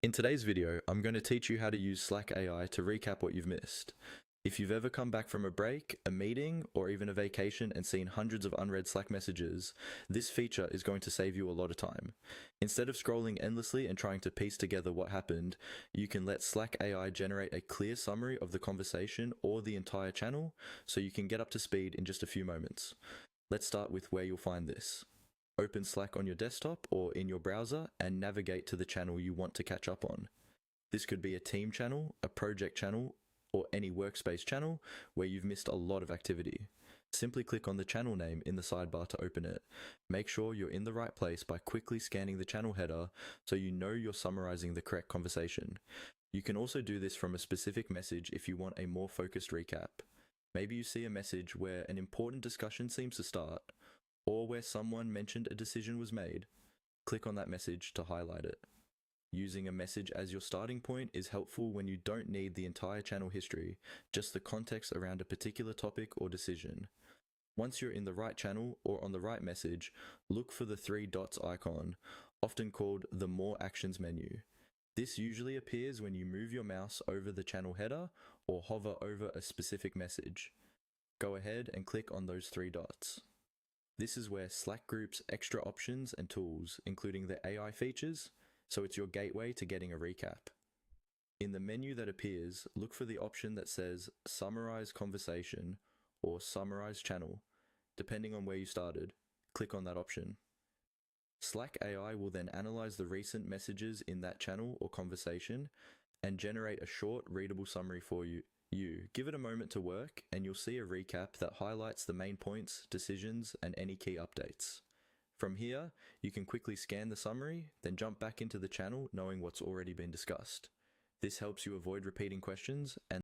In today's video, I'm going to teach you how to use Slack AI to recap what you've missed. If you've ever come back from a break, a meeting, or even a vacation and seen hundreds of unread Slack messages, this feature is going to save you a lot of time. Instead of scrolling endlessly and trying to piece together what happened, you can let Slack AI generate a clear summary of the conversation or the entire channel, so you can get up to speed in just a few moments. Let's start with where you'll find this. Open Slack on your desktop or in your browser and navigate to the channel you want to catch up on. This could be a team channel, a project channel, or any workspace channel where you've missed a lot of activity. Simply click on the channel name in the sidebar to open it. Make sure you're in the right place by quickly scanning the channel header so you know you're summarizing the correct conversation. You can also do this from a specific message if you want a more focused recap. Maybe you see a message where an important discussion seems to start, or where someone mentioned a decision was made. Click on that message to highlight it. Using a message as your starting point is helpful when you don't need the entire channel history, just the context around a particular topic or decision. Once you're in the right channel or on the right message, look for the three dots icon, often called the More Actions menu. This usually appears when you move your mouse over the channel header or hover over a specific message. Go ahead and click on those three dots. This is where Slack groups extra options and tools, including the AI features, so it's your gateway to getting a recap. In the menu that appears, look for the option that says Summarize Conversation or Summarize Channel. Depending on where you started, click on that option. Slack AI will then analyze the recent messages in that channel or conversation and generate a short, readable summary for you. Give it a moment to work and you'll see a recap that highlights the main points, decisions, and any key updates. From here, you can quickly scan the summary, then jump back into the channel knowing what's already been discussed. This helps you avoid repeating questions and